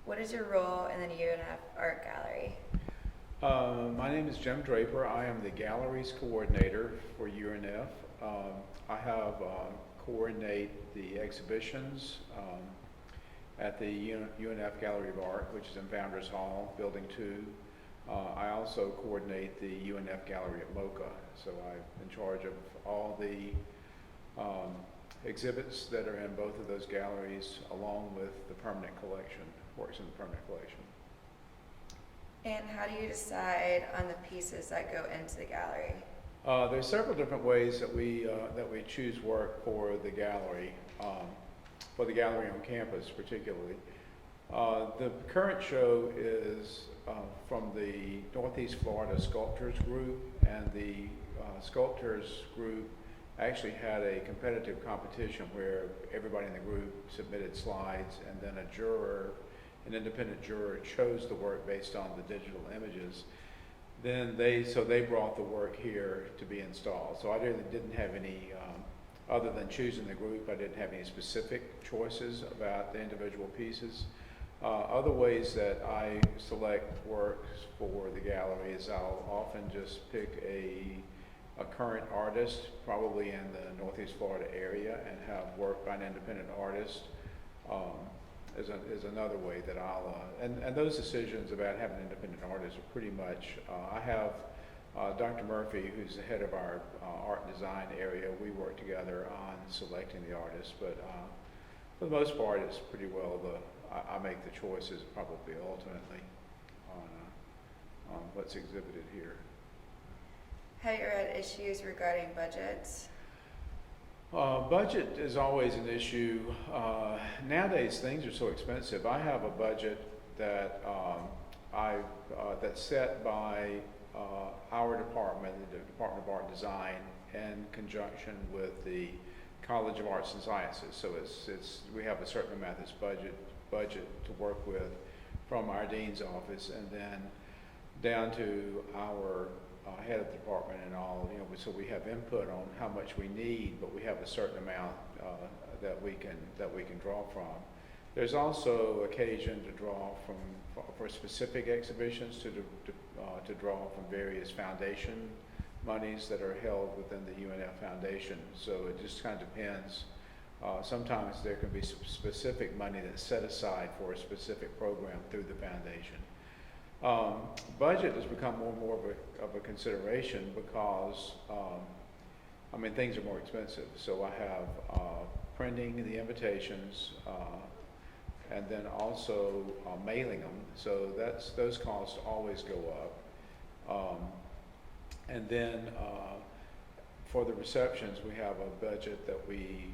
What is your role in the UNF Art Gallery? My name is Jim Draper. I am the galleries coordinator for UNF. I have coordinate the exhibitions at the UNF Gallery of Art, which is in Founders Hall, Building 2. I also coordinate the UNF Gallery at MoCA, so I'm in charge of all the exhibits that are in both of those galleries, along with the permanent collection, works in the permanent collection. And how do you decide on the pieces that go into the gallery? There's several different ways that we choose work for the gallery on campus particularly. The current show is from the Northeast Florida Sculptors Group, and the Sculptors Group actually had a competitive competition where everybody in the group submitted slides, and then an independent juror chose the work based on the digital images. Then they brought the work here to be installed. So I really didn't have any, other than choosing the group, I didn't have any specific choices about the individual pieces. Other ways that I select works for the gallery is I'll often just pick a current artist, probably in the Northeast Florida area, and have work by an independent artist. Is another way that I'll, and those decisions about having independent artists are pretty much, I have Dr. Murphy, who's the head of our art and design area. We work together on selecting the artists, but for the most part, it's pretty well I make the choices probably ultimately on what's exhibited here. Have you had issues regarding budgets? Budget is always an issue. Nowadays, things are so expensive. I have a budget that that's set by our department, the Department of Art and Design, in conjunction with the College of Arts and Sciences. So we have a certain amount of this budget to work with from our dean's office, and then down to our head of the department and all, so we have input on how much we need, but we have a certain amount that we can draw from. There's also occasion to draw for specific exhibitions to draw from various foundation monies that are held within the UNF Foundation. So it just kind of depends. Sometimes there can be specific money that's set aside for a specific program through the foundation. Budget has become more and more of a consideration because, things are more expensive. So I have printing the invitations, and then also mailing them. So those costs always go up. And then for the receptions, we have a budget that we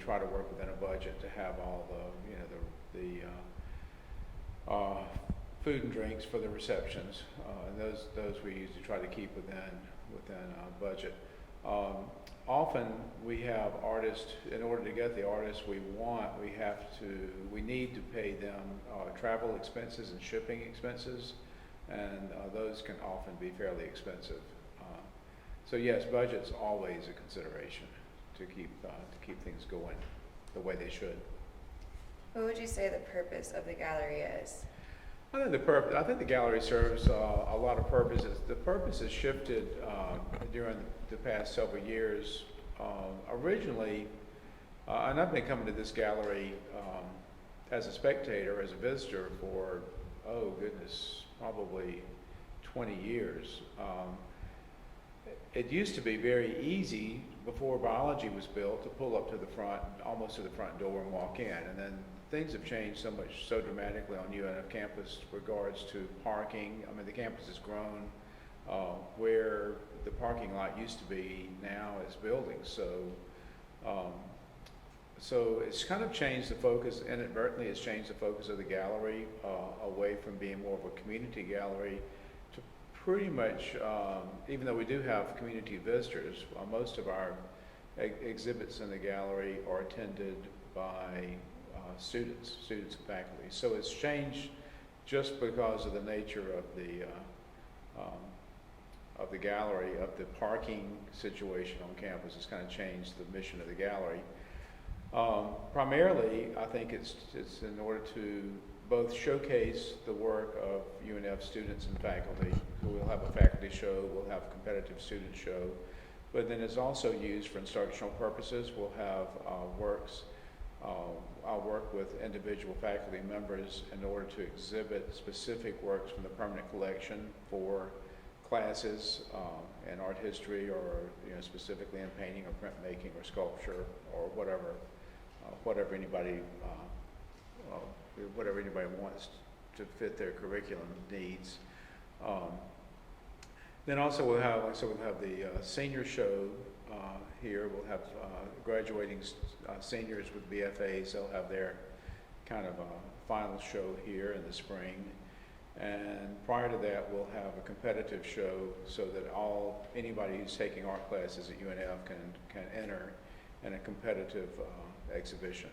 try to work within a budget to have all the food and drinks for the receptions, and those we usually try to keep within budget. Often we have artists. In order to get the artists we want, we need to pay them travel expenses and shipping expenses, and those can often be fairly expensive. So yes, budget's always a consideration to keep things going the way they should. What would you say the purpose of the gallery is? I think the gallery serves a lot of purposes. The purpose has shifted during the past several years. Originally, and I've been coming to this gallery as a spectator, as a visitor for, probably 20 years. It used to be very easy before biology was built to pull up to the front, almost to the front door, and walk in. And then things have changed so dramatically on UNF campus regards to parking. The campus has grown. Where the parking lot used to be now is buildings. So it's kind of changed the focus, inadvertently it's changed the focus of the gallery away from being more of a community gallery to pretty much, even though we do have community visitors, most of our exhibits in the gallery are attended by students and faculty. So it's changed just because of the nature of the gallery, of the parking situation on campus. It's kind of changed the mission of the gallery. Primarily, I think it's in order to both showcase the work of UNF students and faculty. So we'll have a faculty show, we'll have a competitive student show, but then it's also used for instructional purposes. We'll have works. I'll work with individual faculty members in order to exhibit specific works from the permanent collection for classes in art history, or specifically in painting or printmaking or sculpture or whatever anybody wants to fit their curriculum needs. Then also we'll have the senior show here. We'll have graduating seniors with BFAs. They'll have their kind of final show here in the spring. And prior to that, we'll have a competitive show so that anybody who's taking art classes at UNF can enter in a competitive exhibition.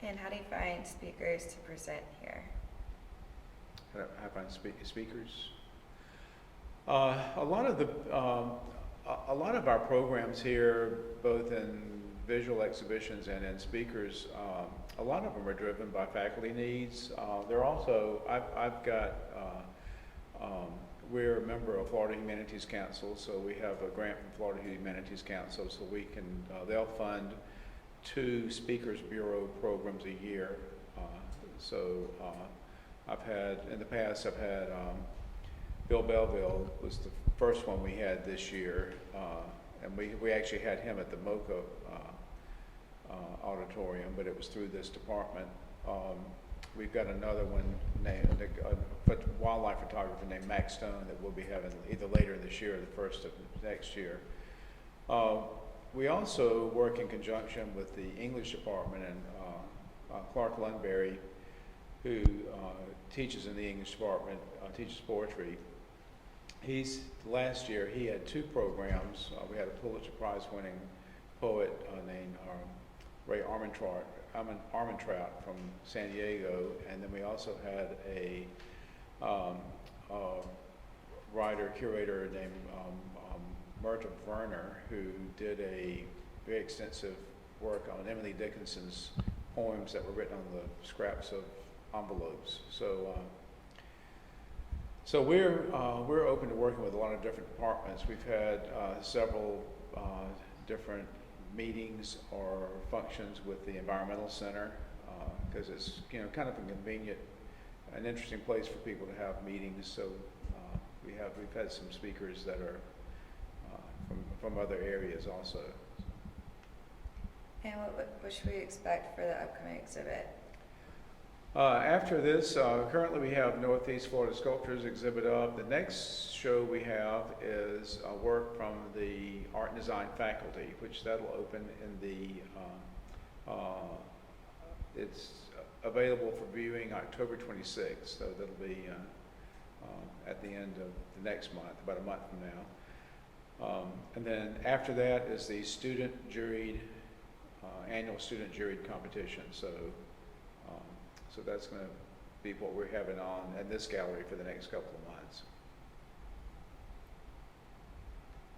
And how do you find speakers to present here? How do I find speakers? A lot of our programs here, both in visual exhibitions and in speakers, a lot of them are driven by faculty needs. They're also, we're a member of Florida Humanities Council, so we have a grant from Florida Humanities Council, so we can, they'll fund 2 Speakers Bureau programs a year. In the past, I've had Bill Belleville was the first one we had this year, and we actually had him at the MoCA auditorium, but it was through this department. We've got another one named a wildlife photographer named Max Stone that we'll be having either later this year or the first of next year. We also work in conjunction with the English department, and Clark Lundberry, who teaches in the English department, teaches poetry. Last year he had 2 programs. We had a Pulitzer Prize winning poet named Ray Armentrout from San Diego, and then we also had a writer, curator named Myrta Werner, who did a very extensive work on Emily Dickinson's poems that were written on the scraps of envelopes. So we're open to working with a lot of different departments. We've had several different meetings or functions with the Environmental Center, because it's kind of a convenient and interesting place for people to have meetings. So we've had some speakers that are from other areas also. And what should we expect for the upcoming exhibit? After this, currently we have Northeast Florida Sculptures exhibit up. The next show we have is work from the art and design faculty, which that'll open in it's available for viewing October 26th, so that'll be at the end of the next month, about a month from now. And then after that is the student juried, annual student juried competition. So that's going to be what we're having on in this gallery for the next couple of months.